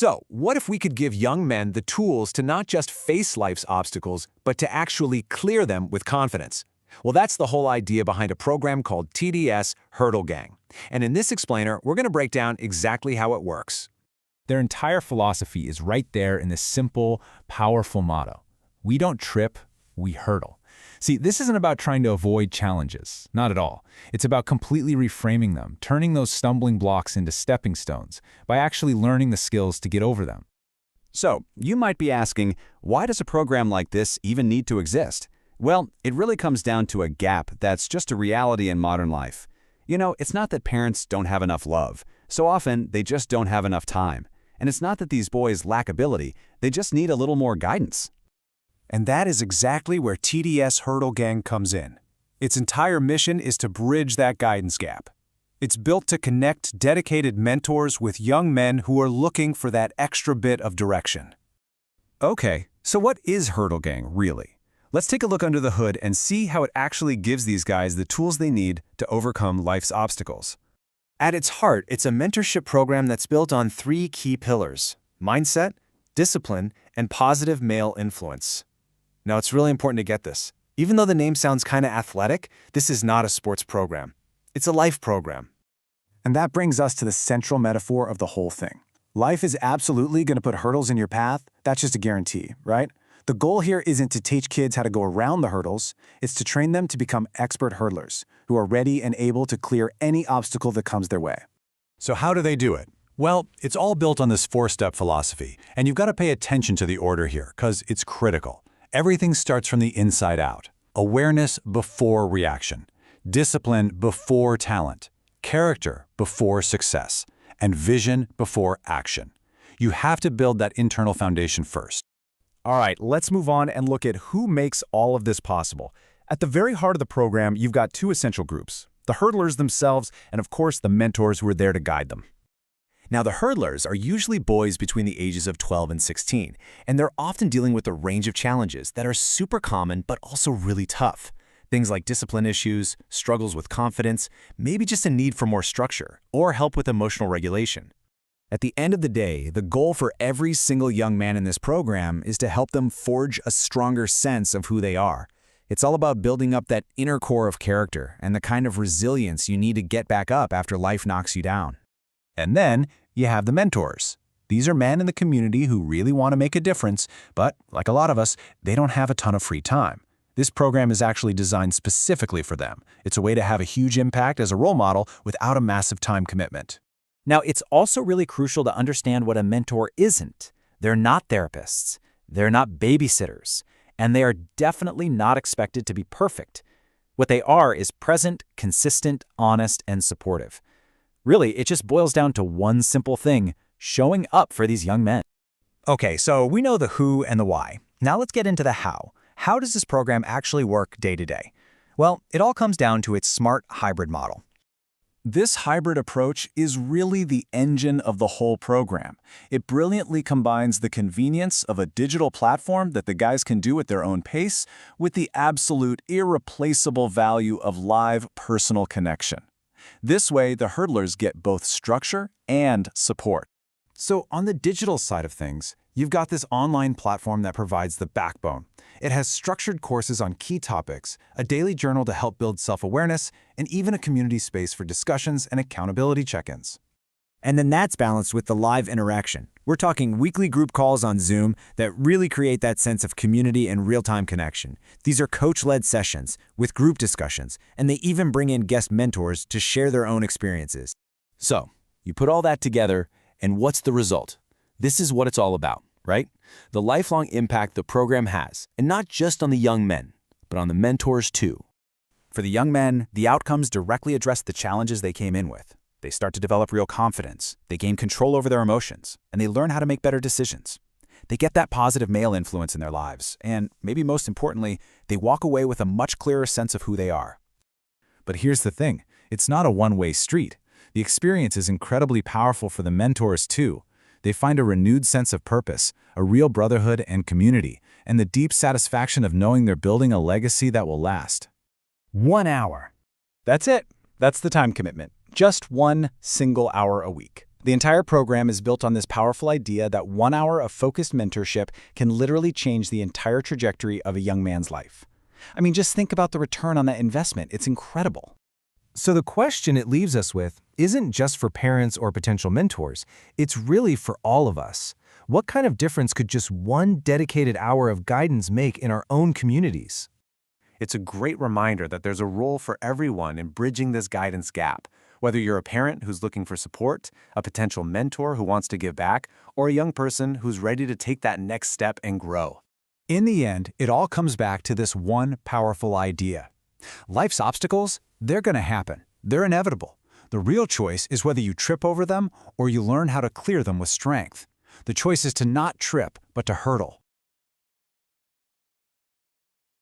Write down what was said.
So, what if we could give young men the tools to not just face life's obstacles, but to actually clear them with confidence? Well, that's the whole idea behind a program called TDS Hurdle Gang. And in this explainer, we're going to break down exactly how it works. Their entire philosophy is right there in this simple, powerful motto. We don't trip, we hurdle. See, this isn't about trying to avoid challenges, not at all. It's about completely reframing them, turning those stumbling blocks into stepping stones, by actually learning the skills to get over them. So, you might be asking, why does a program like this even need to exist? Well, it really comes down to a gap that's just a reality in modern life. You know, it's not that parents don't have enough love. So often, they just don't have enough time. And it's not that these boys lack ability, they just need a little more guidance. And that is exactly where TDS Hurdle Gang comes in. Its entire mission is to bridge that guidance gap. It's built to connect dedicated mentors with young men who are looking for that extra bit of direction. Okay, so what is Hurdle Gang really? Let's take a look under the hood and see how it actually gives these guys the tools they need to overcome life's obstacles. At its heart, it's a mentorship program that's built on 3 key pillars: mindset, discipline, and positive male influence. Now, it's really important to get this. Even though the name sounds kind of athletic, this is not a sports program. It's a life program. And that brings us to the central metaphor of the whole thing. Life is absolutely going to put hurdles in your path. That's just a guarantee, right? The goal here isn't to teach kids how to go around the hurdles. It's to train them to become expert hurdlers who are ready and able to clear any obstacle that comes their way. So how do they do it? Well, it's all built on this 4-step philosophy, and you've got to pay attention to the order here, because it's critical. Everything starts from the inside out. Awareness before reaction. Discipline before talent. Character before success. And vision before action. You have to build that internal foundation first. All right, let's move on and look at who makes all of this possible. At the very heart of the program, you've got 2 essential groups: the hurdlers themselves and, of course, the mentors who are there to guide them. Now, the hurdlers are usually boys between the ages of 12 and 16, and they're often dealing with a range of challenges that are super common but also really tough. Things like discipline issues, struggles with confidence, maybe just a need for more structure, or help with emotional regulation. At the end of the day, the goal for every single young man in this program is to help them forge a stronger sense of who they are. It's all about building up that inner core of character and the kind of resilience you need to get back up after life knocks you down. And then you have the mentors. These are men in the community who really want to make a difference, but like a lot of us, they don't have a ton of free time. This program is actually designed specifically for them. It's a way to have a huge impact as a role model without a massive time commitment. Now, it's also really crucial to understand what a mentor isn't. They're not therapists, they're not babysitters, and they are definitely not expected to be perfect. What they are is present, consistent, honest, and supportive. Really, it just boils down to one simple thing: showing up for these young men. Okay, so we know the who and the why. Now let's get into the how. How does this program actually work day to day? Well, it all comes down to its smart hybrid model. This hybrid approach is really the engine of the whole program. It brilliantly combines the convenience of a digital platform that the guys can do at their own pace with the absolute irreplaceable value of live personal connection. This way, the hurdlers get both structure and support. So on the digital side of things, you've got this online platform that provides the backbone. It has structured courses on key topics, a daily journal to help build self-awareness, and even a community space for discussions and accountability check-ins. And then that's balanced with the live interaction. We're talking weekly group calls on Zoom that really create that sense of community and real-time connection. These are coach-led sessions with group discussions, and they even bring in guest mentors to share their own experiences. So, you put all that together, and what's the result? This is what it's all about, right? The lifelong impact the program has, and not just on the young men, but on the mentors too. For the young men, the outcomes directly address the challenges they came in with. They start to develop real confidence, they gain control over their emotions, and they learn how to make better decisions. They get that positive male influence in their lives, and maybe most importantly, they walk away with a much clearer sense of who they are. But here's the thing, it's not a one-way street. The experience is incredibly powerful for the mentors too. They find a renewed sense of purpose, a real brotherhood and community, and the deep satisfaction of knowing they're building a legacy that will last. 1 hour. That's it. That's the time commitment. Just 1 single hour a week. The entire program is built on this powerful idea that 1 hour of focused mentorship can literally change the entire trajectory of a young man's life. I mean, just think about the return on that investment. It's incredible. So the question it leaves us with isn't just for parents or potential mentors, it's really for all of us. What kind of difference could just one dedicated hour of guidance make in our own communities? It's a great reminder that there's a role for everyone in bridging this guidance gap. Whether you're a parent who's looking for support, a potential mentor who wants to give back, or a young person who's ready to take that next step and grow. In the end, it all comes back to this one powerful idea. Life's obstacles, they're going to happen. They're inevitable. The real choice is whether you trip over them or you learn how to clear them with strength. The choice is to not trip, but to hurdle.